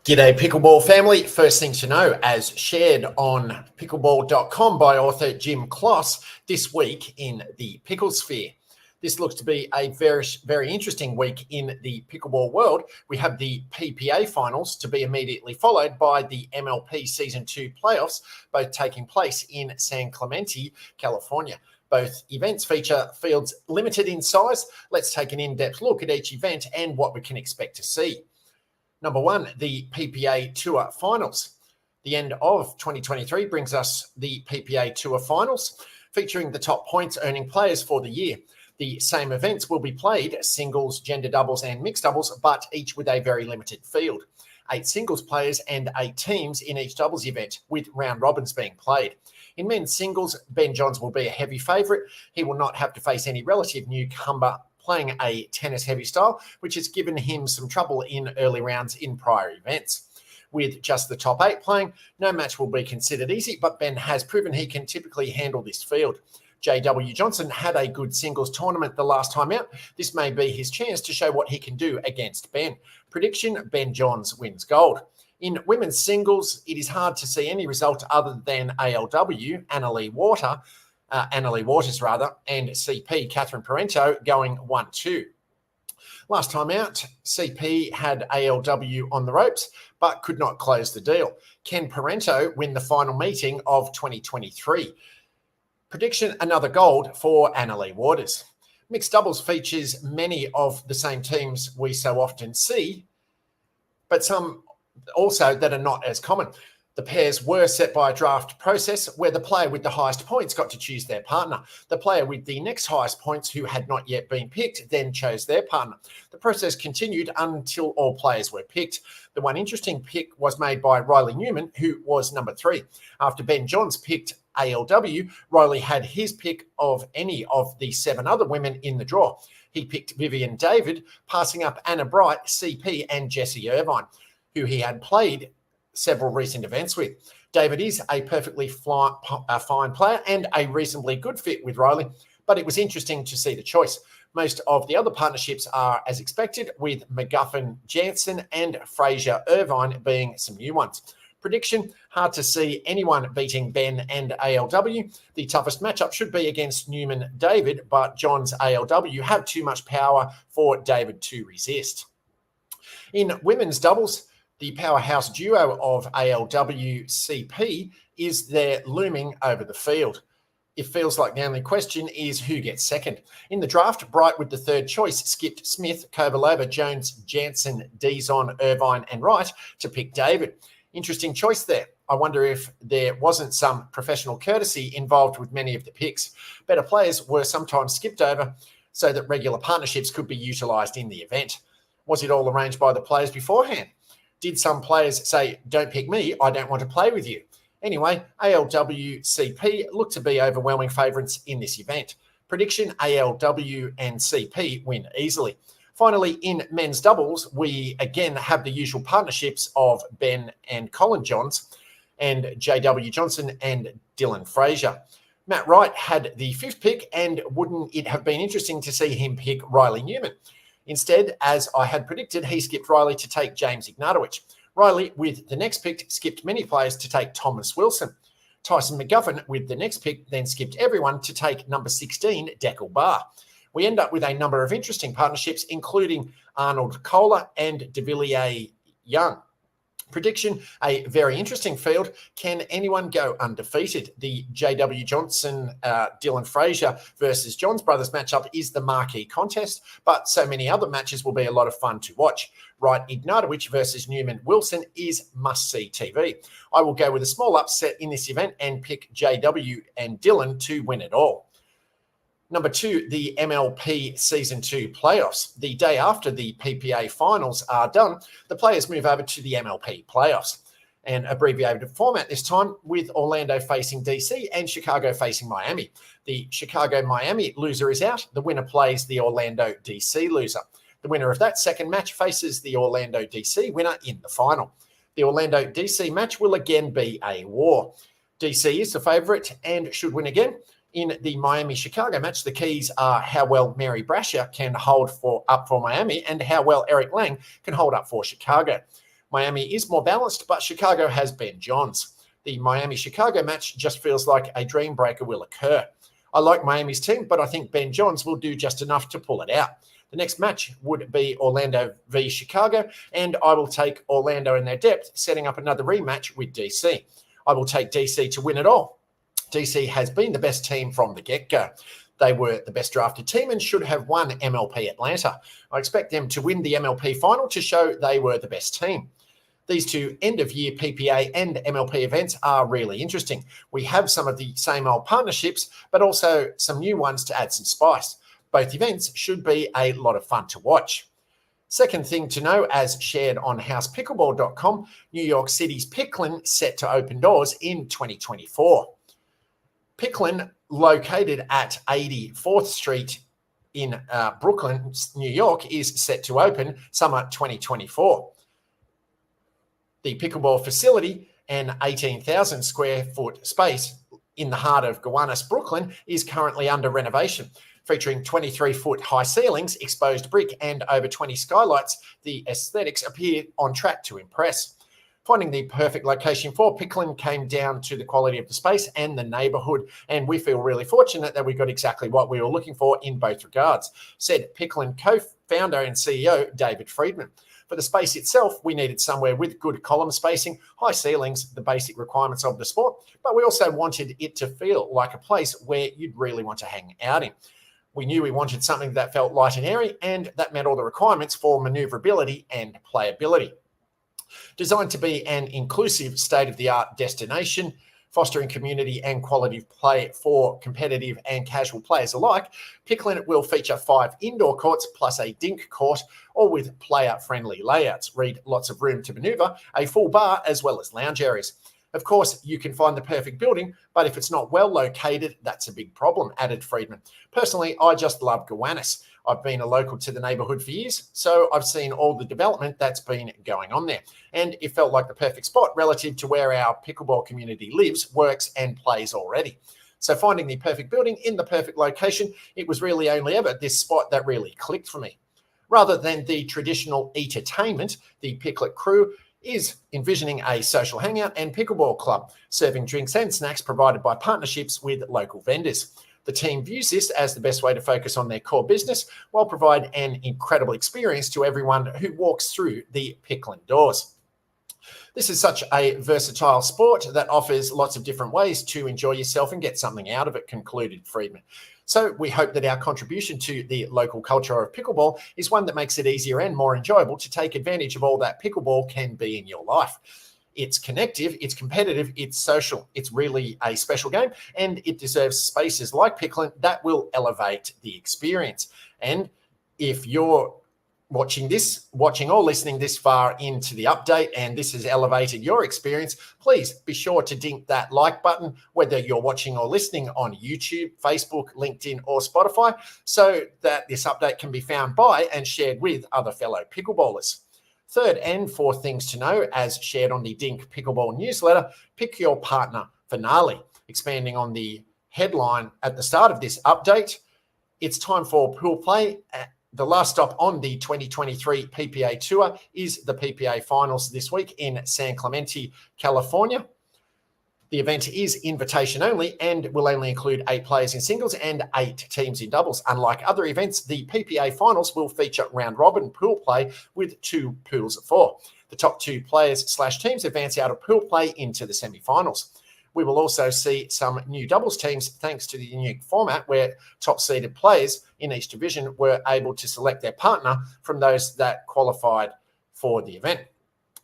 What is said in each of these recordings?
G'day Pickleball family. First thing to know, as shared on pickleball.com by author Jim Kloss this week in the Pickle Sphere. This looks to be a very, very interesting week in the pickleball world. We have the PPA finals to be immediately followed by the MLP Season 2 playoffs, both taking place in San Clemente, California. Both events feature fields limited in size. Let's take an in-depth look at each event and what we can expect to see. Number one, the PPA Tour Finals. The end of 2023 brings us the PPA Tour Finals, featuring the top points earning players for the year. The same events will be played, singles, gender doubles, and mixed doubles, but each with a very limited field. 8 singles players and 8 teams in each doubles event, with round robins being played. In men's singles, Ben Johns will be a heavy favourite. He will not have to face any relative newcomer playing a tennis-heavy style, which has given him some trouble in early rounds in prior events. With just the top 8 playing, no match will be considered easy, but Ben has proven he can typically handle this field. J.W. Johnson had a good singles tournament the last time out. This may be his chance to show what he can do against Ben. Prediction, Ben Johns wins gold. In women's singles, it is hard to see any result other than ALW, Annalie Waters, and CP, Catherine Parento, going 1-2. Last time out, CP had ALW on the ropes, but could not close the deal. Can Parento win the final meeting of 2023? Prediction, another gold for Annalie Waters. Mixed doubles features many of the same teams we so often see, but some also that are not as common. The pairs were set by a draft process where the player with the highest points got to choose their partner. The player with the next highest points who had not yet been picked then chose their partner. The process continued until all players were picked. The one interesting pick was made by Riley Newman, who was number 3. After Ben Johns picked ALW, Riley had his pick of any of the 7 other women in the draw. He picked Vivian David, passing up Anna Bright, CP, and Jessie Irvine, who he had played several recent events with. David is a perfectly fine player and a reasonably good fit with Riley, but it was interesting to see the choice. Most of the other partnerships are as expected, with McGuffin, Jansen, and Fraser Irvine being some new ones. Prediction, hard to see anyone beating Ben and ALW. The toughest matchup should be against Newman David, but John's ALW have too much power for David to resist. In women's doubles, the powerhouse duo of ALW-CP is there looming over the field. It feels like the only question is who gets second. In the draft, Bright with the third choice skipped Smith, Kovalova, Jones, Jansen, Dizon, Irvine, and Wright to pick David. Interesting choice there. I wonder if there wasn't some professional courtesy involved with many of the picks. Better players were sometimes skipped over so that regular partnerships could be utilised in the event. Was it all arranged by the players beforehand? Did some players say, don't pick me, I don't want to play with you? Anyway, ALW-CP look to be overwhelming favourites in this event. Prediction, ALW and CP win easily. Finally, in men's doubles, we again have the usual partnerships of Ben and Colin Johns and J.W. Johnson and Dylan Fraser. Matt Wright had the 5th pick, and wouldn't it have been interesting to see him pick Riley Newman? Instead, as I had predicted, he skipped Riley to take James Ignatowicz. Riley, with the next pick, skipped many players to take Thomas Wilson. Tyson McGuffin, with the next pick, then skipped everyone to take number 16, Deckel Barr. We end up with a number of interesting partnerships, including Arnold Kohler and De Villiers Young. Prediction, a very interesting field. Can anyone go undefeated? The J.W. Johnson, Dylan Fraser versus Johns Brothers matchup is the marquee contest, but so many other matches will be a lot of fun to watch. Wright Ignatowicz versus Newman Wilson is must-see TV. I will go with a small upset in this event and pick J.W. and Dylan to win it all. Number 2, the MLP Season 2 playoffs. The day after the PPA finals are done, the players move over to the MLP playoffs. An abbreviated format this time, with Orlando facing DC and Chicago facing Miami. The Chicago-Miami loser is out. The winner plays the Orlando-DC loser. The winner of that second match faces the Orlando-DC winner in the final. The Orlando-DC match will again be a war. DC is the favourite and should win again. In the Miami-Chicago match, the keys are how well Mary Brasher can hold up for Miami and how well Eric Lang can hold up for Chicago. Miami is more balanced, but Chicago has Ben Johns. The Miami-Chicago match just feels like a dream breaker will occur. I like Miami's team, but I think Ben Johns will do just enough to pull it out. The next match would be Orlando v Chicago, and I will take Orlando in their depth, setting up another rematch with DC. I will take DC to win it all. DC has been the best team from the get-go. They were the best drafted team and should have won MLP Atlanta. I expect them to win the MLP final to show they were the best team. These two end-of-year PPA and MLP events are really interesting. We have some of the same old partnerships, but also some new ones to add some spice. Both events should be a lot of fun to watch. Second thing to know, as shared on housepickleball.com, New York City's Picklin set to open doors in 2024. Picklin, located at 84th Street in Brooklyn, New York, is set to open summer 2024. The pickleball facility, an 18,000 square foot space in the heart of Gowanus, Brooklyn, is currently under renovation. Featuring 23-foot high ceilings, exposed brick, and over 20 skylights, the aesthetics appear on track to impress. Finding the perfect location for Picklin came down to the quality of the space and the neighbourhood, and we feel really fortunate that we got exactly what we were looking for in both regards, said Picklin co-founder and CEO David Friedman. For the space itself, we needed somewhere with good column spacing, high ceilings, the basic requirements of the sport, but we also wanted it to feel like a place where you'd really want to hang out in. We knew we wanted something that felt light and airy, and that met all the requirements for manoeuvrability and playability. Designed to be an inclusive, state-of-the-art destination, fostering community and quality of play for competitive and casual players alike, Picklin will feature 5 indoor courts plus a dink court, all with player-friendly layouts. Read lots of room to manoeuvre, a full bar, as well as lounge areas. Of course, you can find the perfect building, but if it's not well located, that's a big problem, added Friedman. Personally, I just love Gowanus. I've been a local to the neighbourhood for years, so I've seen all the development that's been going on there. And it felt like the perfect spot relative to where our pickleball community lives, works, and plays already. So finding the perfect building in the perfect location, it was really only ever this spot that really clicked for me. Rather than the traditional entertainment, the Picklet crew is envisioning a social hangout and pickleball club, serving drinks and snacks provided by partnerships with local vendors. The team views this as the best way to focus on their core business while provide an incredible experience to everyone who walks through the Picklin doors. This is such a versatile sport that offers lots of different ways to enjoy yourself and get something out of it, concluded Friedman. So we hope that our contribution to the local culture of pickleball is one that makes it easier and more enjoyable to take advantage of all that pickleball can be in your life. It's connective, it's competitive, it's social. It's really a special game, and it deserves spaces like Picklin that will elevate the experience. And if you're watching or listening this far into the update and this has elevated your experience, please be sure to dink that like button, whether you're watching or listening on YouTube, Facebook, LinkedIn, or Spotify, so that this update can be found by and shared with other fellow pickleballers. Third and fourth things to know, as shared on the Dink Pickleball newsletter, pick your partner finale. Expanding on the headline at the start of this update, it's time for pool play. The last stop on the 2023 PPA Tour is the PPA Finals this week in San Clemente, California. The event is invitation only and will only include 8 players in singles and 8 teams in doubles. Unlike other events, the PPA Finals will feature round-robin pool play with 2 pools of 4. The top 2 players/teams advance out of pool play into the semi-finals. We will also see some new doubles teams thanks to the unique format where top-seeded players in each division were able to select their partner from those that qualified for the event.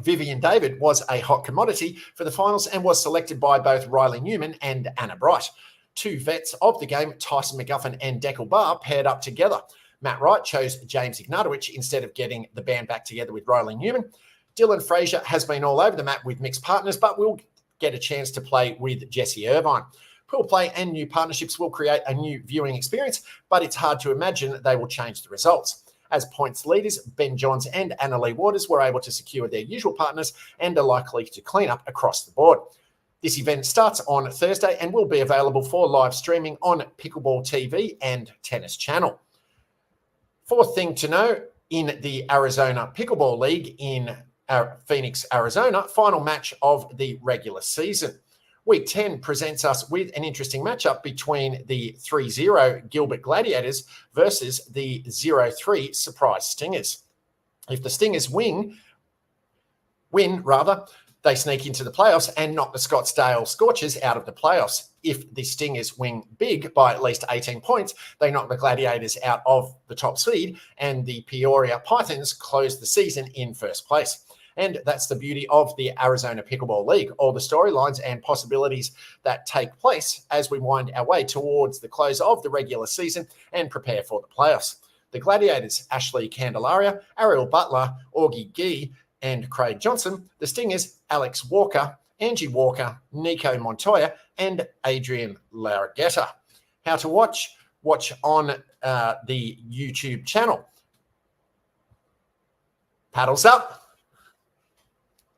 Vivian David was a hot commodity for the finals and was selected by both Riley Newman and Anna Bright. 2 vets of the game, Tyson McGuffin and Deckel Barr, paired up together. Matt Wright chose James Ignatowicz instead of getting the band back together with Riley Newman. Dylan Frazier has been all over the map with mixed partners, but will get a chance to play with Jesse Irvine. Pool play and new partnerships will create a new viewing experience, but it's hard to imagine they will change the results. As points leaders, Ben Johns and Annalee Waters were able to secure their usual partners and are likely to clean up across the board. This event starts on Thursday and will be available for live streaming on Pickleball TV and Tennis Channel. Fourth thing to know, in the Arizona Pickleball League in Phoenix, Arizona, final match of the regular season. Week 10 presents us with an interesting matchup between the 3-0 Gilbert Gladiators versus the 0-3 Surprise Stingers. If the Stingers win, they sneak into the playoffs and knock the Scottsdale Scorchers out of the playoffs. If the Stingers win big by at least 18 points, they knock the Gladiators out of the top seed, and the Peoria Pythons close the season in first place. And that's the beauty of the Arizona Pickleball League, all the storylines and possibilities that take place as we wind our way towards the close of the regular season and prepare for the playoffs. The Gladiators, Ashley Candelaria, Ariel Butler, Augie Gee, and Craig Johnson. The Stingers, Alex Walker, Angie Walker, Nico Montoya, and Adrian Larraguetta. How to watch? Watch on the YouTube channel. Paddles up.